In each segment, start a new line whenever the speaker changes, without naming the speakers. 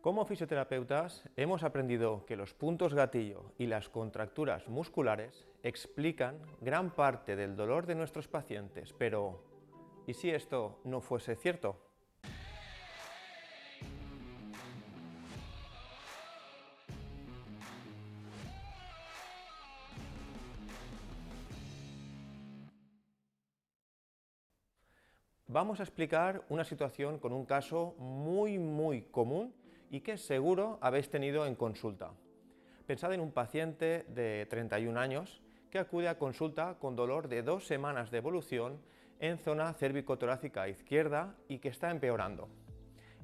Como fisioterapeutas hemos aprendido que los puntos gatillo y las contracturas musculares explican gran parte del dolor de nuestros pacientes, pero ¿y si esto no fuese cierto? Vamos a explicar una situación con un caso muy común y que seguro habéis tenido en consulta. Pensad en un paciente de 31 años que acude a consulta con dolor de 2 semanas de evolución en zona cérvico-torácica izquierda y que está empeorando.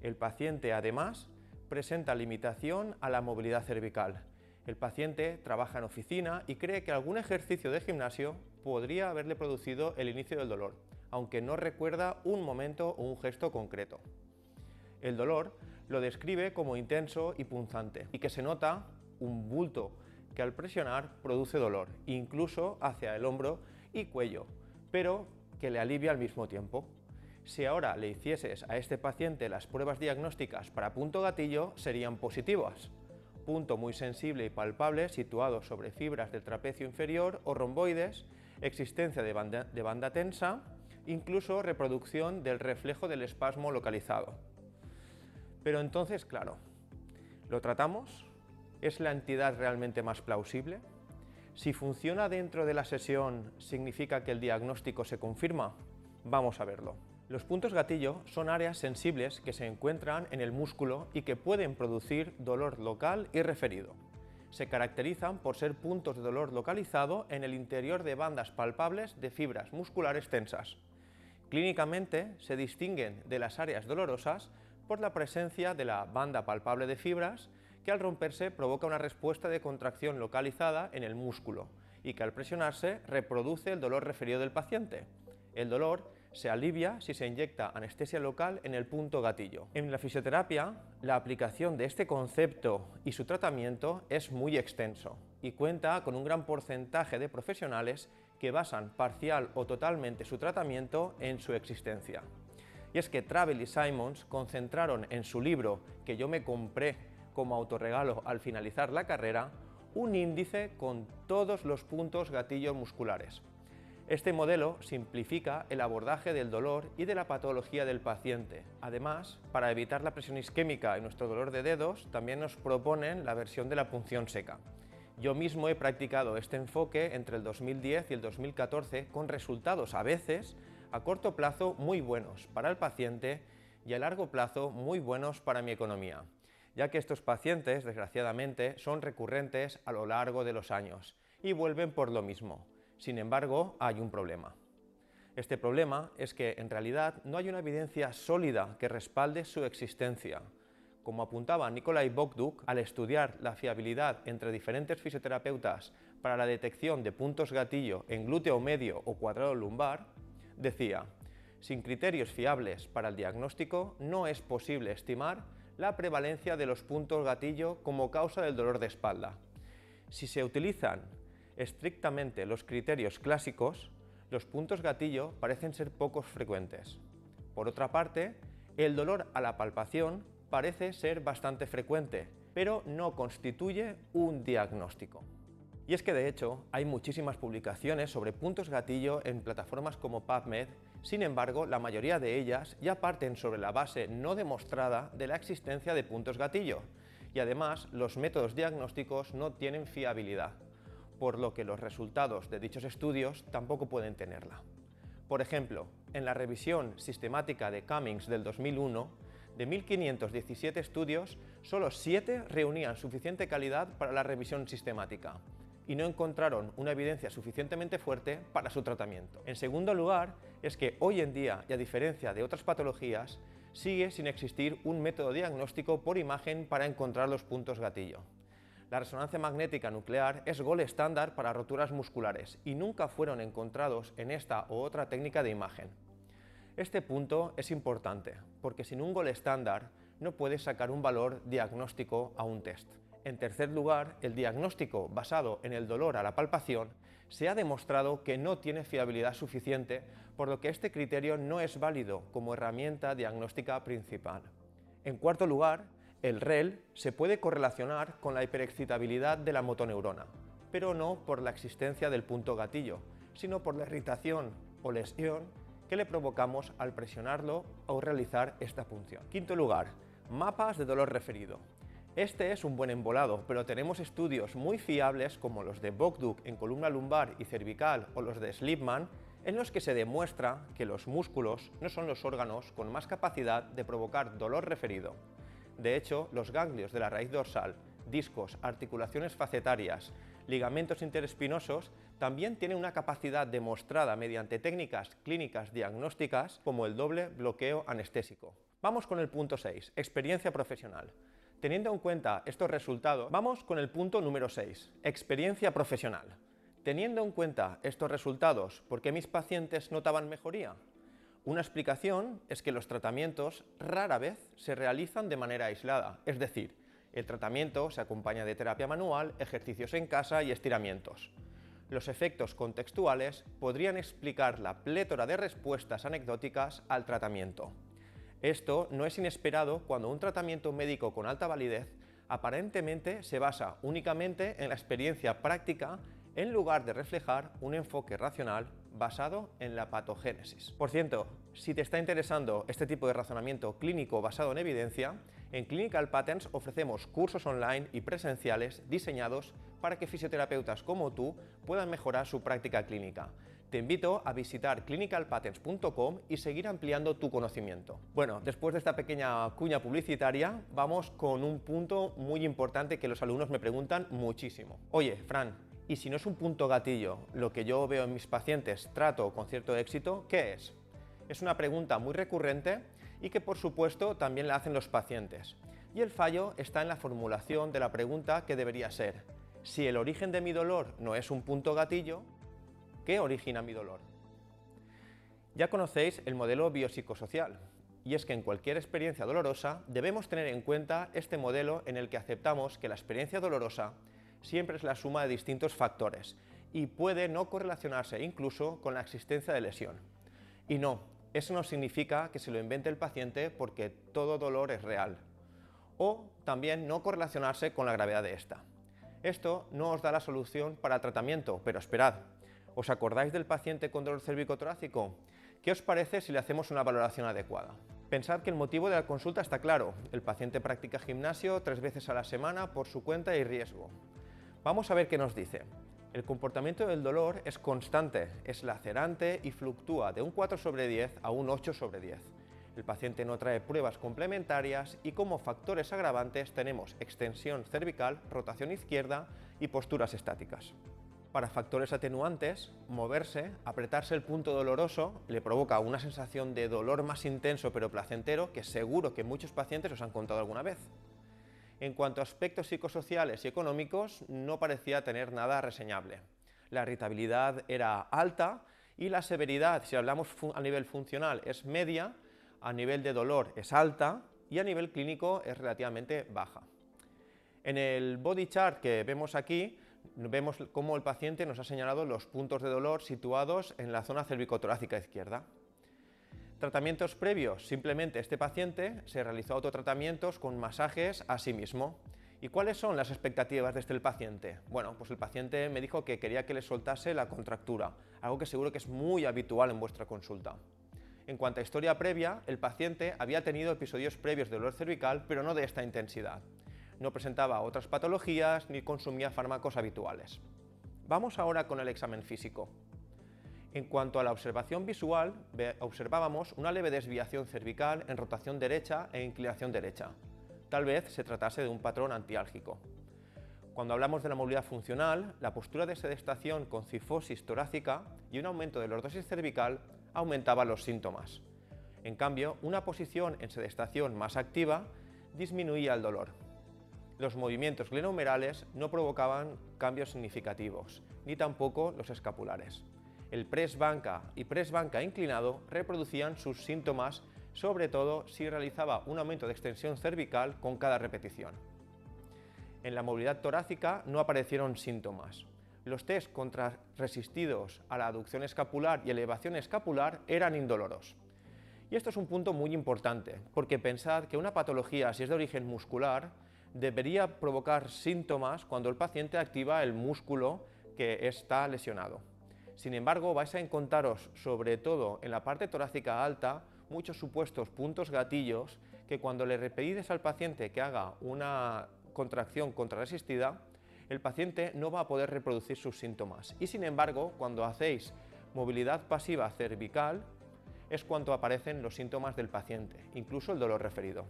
El paciente además presenta limitación a la movilidad cervical. El paciente trabaja en oficina y cree que algún ejercicio de gimnasio podría haberle producido el inicio del dolor, aunque no recuerda un momento o un gesto concreto. El dolor lo describe como intenso y punzante y que se nota un bulto que al presionar produce dolor, incluso hacia el hombro y cuello, pero que le alivia al mismo tiempo. Si ahora le hicieses a este paciente las pruebas diagnósticas para punto gatillo, serían positivas. Punto muy sensible y palpable situado sobre fibras del trapecio inferior o romboides, existencia de banda tensa, incluso reproducción del reflejo del espasmo localizado. Pero entonces, claro, ¿lo tratamos? ¿Es la entidad realmente más plausible? Si funciona dentro de la sesión, ¿significa que el diagnóstico se confirma? Vamos a verlo. Los puntos gatillo son áreas sensibles que se encuentran en el músculo y que pueden producir dolor local y referido. Se caracterizan por ser puntos de dolor localizado en el interior de bandas palpables de fibras musculares tensas. Clínicamente se distinguen de las áreas dolorosas por la presencia de la banda palpable de fibras que al romperse provoca una respuesta de contracción localizada en el músculo y que al presionarse reproduce el dolor referido del paciente. El dolor se alivia si se inyecta anestesia local en el punto gatillo. En la fisioterapia, la aplicación de este concepto y su tratamiento es muy extenso y cuenta con un gran porcentaje de profesionales que basan parcial o totalmente su tratamiento en su existencia. Y es que Travel y Simons concentraron en su libro, que yo me compré como autorregalo al finalizar la carrera, un índice con todos los puntos gatillo musculares. Este modelo simplifica el abordaje del dolor y de la patología del paciente. Además, para evitar la presión isquémica en nuestro dolor de dedos, también nos proponen la versión de la punción seca. Yo mismo he practicado este enfoque entre el 2010 y el 2014 con resultados a veces a corto plazo muy buenos para el paciente y a largo plazo muy buenos para mi economía, ya que estos pacientes, desgraciadamente, son recurrentes a lo largo de los años y vuelven por lo mismo. Sin embargo, hay un problema. Este problema es que, en realidad, no hay una evidencia sólida que respalde su existencia. Como apuntaba Nikolai Bogduk, al estudiar la fiabilidad entre diferentes fisioterapeutas para la detección de puntos gatillo en glúteo medio o cuadrado lumbar, decía: sin criterios fiables para el diagnóstico, no es posible estimar la prevalencia de los puntos gatillo como causa del dolor de espalda. Si se utilizan estrictamente los criterios clásicos, los puntos gatillo parecen ser poco frecuentes. Por otra parte, el dolor a la palpación parece ser bastante frecuente, pero no constituye un diagnóstico. Y es que de hecho hay muchísimas publicaciones sobre puntos gatillo en plataformas como PubMed, sin embargo la mayoría de ellas ya parten sobre la base no demostrada de la existencia de puntos gatillo, y además los métodos diagnósticos no tienen fiabilidad, por lo que los resultados de dichos estudios tampoco pueden tenerla. Por ejemplo, en la revisión sistemática de Cummings del 2001, de 1.517 estudios, solo 7 reunían suficiente calidad para la revisión sistemática y no encontraron una evidencia suficientemente fuerte para su tratamiento. En segundo lugar, es que hoy en día, y a diferencia de otras patologías, sigue sin existir un método diagnóstico por imagen para encontrar los puntos gatillo. La resonancia magnética nuclear es gold estándar para roturas musculares y nunca fueron encontrados en esta u otra técnica de imagen. Este punto es importante porque sin un gold estándar no puedes sacar un valor diagnóstico a un test. En tercer lugar, el diagnóstico basado en el dolor a la palpación se ha demostrado que no tiene fiabilidad suficiente, por lo que este criterio no es válido como herramienta diagnóstica principal. En cuarto lugar, El REL se puede correlacionar con la hiperexcitabilidad de la motoneurona, pero no por la existencia del punto gatillo, sino por la irritación o lesión que le provocamos al presionarlo o realizar esta punción. Quinto lugar, mapas de dolor referido. Este es un buen embolado, pero tenemos estudios muy fiables como los de Bogduk en columna lumbar y cervical o los de Slipman, en los que se demuestra que los músculos no son los órganos con más capacidad de provocar dolor referido. De hecho, los ganglios de la raíz dorsal, discos, articulaciones facetarias, ligamentos interespinosos también tienen una capacidad demostrada mediante técnicas clínicas diagnósticas como el doble bloqueo anestésico. Vamos con el punto 6, experiencia profesional. Teniendo en cuenta estos resultados, vamos con el punto número 6, experiencia profesional. Teniendo en cuenta estos resultados, ¿por qué mis pacientes notaban mejoría? Una explicación es que los tratamientos rara vez se realizan de manera aislada, es decir, el tratamiento se acompaña de terapia manual, ejercicios en casa y estiramientos. Los efectos contextuales podrían explicar la plétora de respuestas anecdóticas al tratamiento. Esto no es inesperado cuando un tratamiento médico con alta validez aparentemente se basa únicamente en la experiencia práctica en lugar de reflejar un enfoque racional basado en la patogénesis. Por cierto, si te está interesando este tipo de razonamiento clínico basado en evidencia, en Clinical Patterns ofrecemos cursos online y presenciales diseñados para que fisioterapeutas como tú puedan mejorar su práctica clínica. Te invito a visitar clinicalpatterns.com y seguir ampliando tu conocimiento. Bueno, después de esta pequeña cuña publicitaria, vamos con un punto muy importante que los alumnos me preguntan muchísimo. Oye, Fran, ¿y si no es un punto gatillo lo que yo veo en mis pacientes, trato con cierto éxito, qué es? Es una pregunta muy recurrente y que por supuesto también la hacen los pacientes. Y el fallo está en la formulación de la pregunta que debería ser: si el origen de mi dolor no es un punto gatillo, ¿qué origina mi dolor? Ya conocéis el modelo biopsicosocial, y es que en cualquier experiencia dolorosa debemos tener en cuenta este modelo en el que aceptamos que la experiencia dolorosa siempre es la suma de distintos factores y puede no correlacionarse incluso con la existencia de lesión. Y no, eso no significa que se lo invente el paciente porque todo dolor es real, o también no correlacionarse con la gravedad de esta. Esto no os da la solución para el tratamiento, pero esperad. ¿Os acordáis del paciente con dolor cérvico-torácico? ¿Qué os parece si le hacemos una valoración adecuada? Pensad que el motivo de la consulta está claro. El paciente practica gimnasio 3 veces a la semana por su cuenta y riesgo. Vamos a ver qué nos dice. El comportamiento del dolor es constante, es lacerante y fluctúa de un 4 sobre 10 a un 8 sobre 10. El paciente no trae pruebas complementarias y como factores agravantes tenemos extensión cervical, rotación izquierda y posturas estáticas. Para factores atenuantes, moverse, apretarse el punto doloroso le provoca una sensación de dolor más intenso pero placentero que seguro que muchos pacientes os han contado alguna vez. En cuanto a aspectos psicosociales y económicos, no parecía tener nada reseñable. La irritabilidad era alta y la severidad, si hablamos a nivel funcional, es media, a nivel de dolor es alta y a nivel clínico es relativamente baja. En el body chart que vemos aquí, vemos cómo el paciente nos ha señalado los puntos de dolor situados en la zona cervicotorácica izquierda. Tratamientos previos, simplemente este paciente se realizó autotratamientos con masajes a sí mismo. ¿Y cuáles son las expectativas de este paciente? Bueno, pues el paciente me dijo que quería que le soltase la contractura, algo que seguro que es muy habitual en vuestra consulta. En cuanto a historia previa, el paciente había tenido episodios previos de dolor cervical, pero no de esta intensidad. No presentaba otras patologías ni consumía fármacos habituales. Vamos ahora con el examen físico. En cuanto a la observación visual, observábamos una leve desviación cervical en rotación derecha e inclinación derecha. Tal vez se tratase de un patrón antiálgico. Cuando hablamos de la movilidad funcional, la postura de sedestación con cifosis torácica y un aumento de lordosis cervical aumentaba los síntomas. En cambio, una posición en sedestación más activa disminuía el dolor. Los movimientos glenohumerales no provocaban cambios significativos, ni tampoco los escapulares. El press banca y press banca inclinado reproducían sus síntomas, sobre todo si realizaba un aumento de extensión cervical con cada repetición. En la movilidad torácica no aparecieron síntomas. Los test resistidos a la aducción escapular y elevación escapular eran indoloros. Y esto es un punto muy importante, porque pensad que una patología, si es de origen muscular, debería provocar síntomas cuando el paciente activa el músculo que está lesionado. Sin embargo, vais a encontraros, sobre todo en la parte torácica alta, muchos supuestos puntos gatillos que cuando le pedís al paciente que haga una contracción contrarresistida, el paciente no va a poder reproducir sus síntomas. Y sin embargo, cuando hacéis movilidad pasiva cervical, es cuando aparecen los síntomas del paciente, incluso el dolor referido.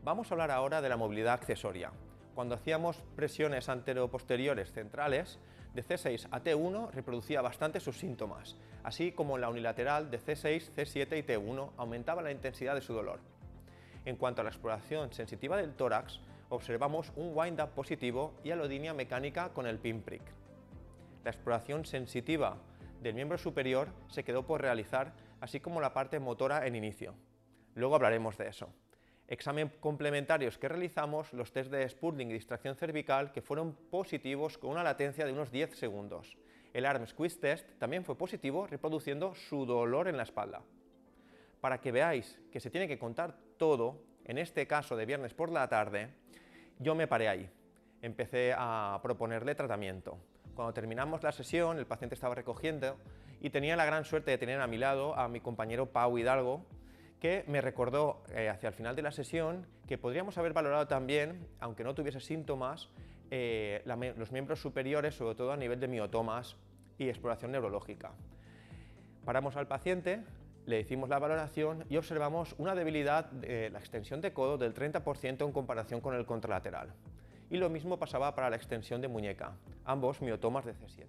Vamos a hablar ahora de la movilidad accesoria. Cuando hacíamos presiones anteroposteriores centrales, de C6 a T1 reproducía bastante sus síntomas, así como la unilateral de C6, C7 y T1 aumentaba la intensidad de su dolor. En cuanto a la exploración sensitiva del tórax, observamos un wind-up positivo y alodinia mecánica con el pinprick. La exploración sensitiva del miembro superior se quedó por realizar, así como la parte motora en inicio. Luego hablaremos de eso. Examen complementarios que realizamos, los test de Spurling y distracción cervical, que fueron positivos con una latencia de unos 10 segundos. El arm squeeze test también fue positivo, reproduciendo su dolor en la espalda. Para que veáis que se tiene que contar todo, en este caso de viernes por la tarde, yo me paré ahí. Empecé a proponerle tratamiento. Cuando terminamos la sesión, el paciente estaba recogiendo y tenía la gran suerte de tener a mi lado a mi compañero Pau Hidalgo, que me recordó hacia el final de la sesión que podríamos haber valorado también, aunque no tuviese síntomas, los miembros superiores, sobre todo a nivel de miotomas y exploración neurológica. Paramos al paciente, le hicimos la valoración y observamos una debilidad de la extensión de codo del 30% en comparación con el contralateral. Y lo mismo pasaba para la extensión de muñeca, ambos miotomas de C7.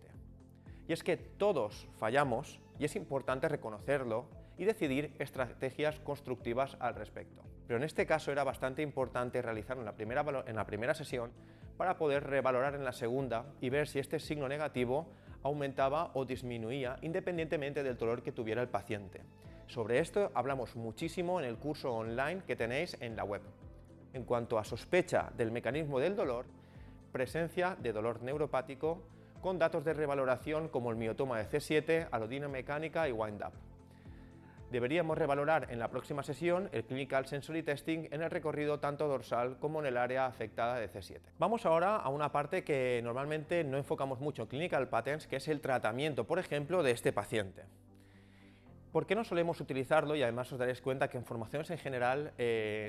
Y es que todos fallamos y es importante reconocerlo y decidir estrategias constructivas al respecto. Pero en este caso era bastante importante realizarlo en la primera sesión para poder revalorar en la segunda y ver si este signo negativo aumentaba o disminuía independientemente del dolor que tuviera el paciente. Sobre esto hablamos muchísimo en el curso online que tenéis en la web. En cuanto a sospecha del mecanismo del dolor, presencia de dolor neuropático con datos de revaloración como el miotoma de C7, alodinia mecánica y wind-up. Deberíamos revalorar en la próxima sesión el Clinical Sensory Testing en el recorrido tanto dorsal como en el área afectada de C7. Vamos ahora a una parte que normalmente no enfocamos mucho en Clinical Patterns, que es el tratamiento, por ejemplo, de este paciente. ¿Por qué no solemos utilizarlo? Y además os daréis cuenta que en formaciones en general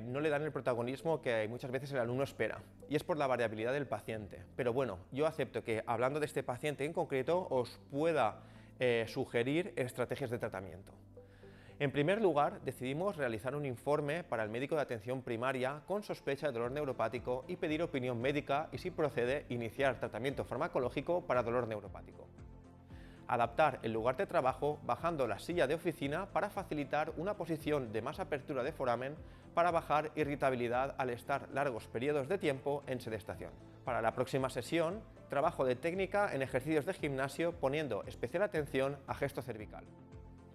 no le dan el protagonismo que muchas veces el alumno espera, y es por la variabilidad del paciente. Pero bueno, yo acepto que hablando de este paciente en concreto os pueda sugerir estrategias de tratamiento. En primer lugar, decidimos realizar un informe para el médico de atención primaria con sospecha de dolor neuropático y pedir opinión médica y, si procede, iniciar tratamiento farmacológico para dolor neuropático. Adaptar el lugar de trabajo bajando la silla de oficina para facilitar una posición de más apertura de foramen para bajar irritabilidad al estar largos periodos de tiempo en sedestación. Para la próxima sesión, trabajo de técnica en ejercicios de gimnasio poniendo especial atención a gesto cervical.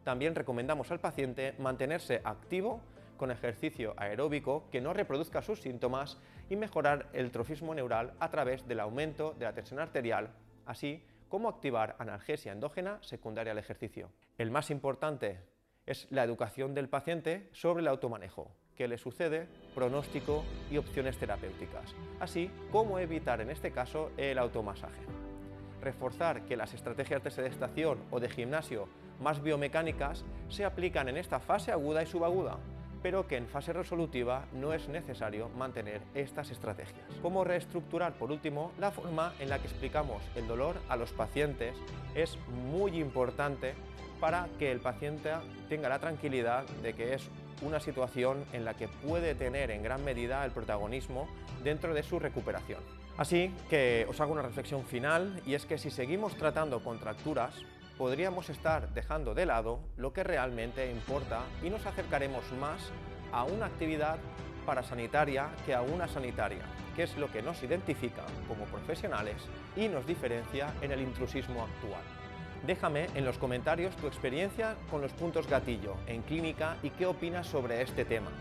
También recomendamos al paciente mantenerse activo con ejercicio aeróbico que no reproduzca sus síntomas y mejorar el trofismo neural a través del aumento de la tensión arterial, así como activar analgesia endógena secundaria al ejercicio. El más importante es la educación del paciente sobre el automanejo, qué le sucede, pronóstico y opciones terapéuticas, así como evitar en este caso el automasaje. Reforzar que las estrategias de sedestación o de gimnasio más biomecánicas se aplican en esta fase aguda y subaguda, pero que en fase resolutiva no es necesario mantener estas estrategias. Cómo reestructurar, por último, la forma en la que explicamos el dolor a los pacientes es muy importante para que el paciente tenga la tranquilidad de que es una situación en la que puede tener en gran medida el protagonismo dentro de su recuperación. Así que os hago una reflexión final, y es que si seguimos tratando contracturas, podríamos estar dejando de lado lo que realmente importa y nos acercaremos más a una actividad parasanitaria que a una sanitaria, que es lo que nos identifica como profesionales y nos diferencia en el intrusismo actual. Déjame en los comentarios tu experiencia con los puntos gatillo en clínica y qué opinas sobre este tema.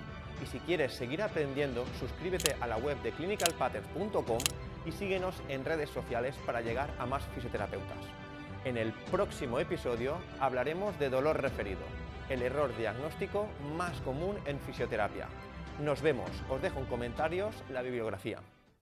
Y si quieres seguir aprendiendo, suscríbete a la web de clinicalpatterns.com y síguenos en redes sociales para llegar a más fisioterapeutas. En el próximo episodio hablaremos de dolor referido. el error diagnóstico más común en fisioterapia. Nos vemos, os dejo en comentarios la bibliografía.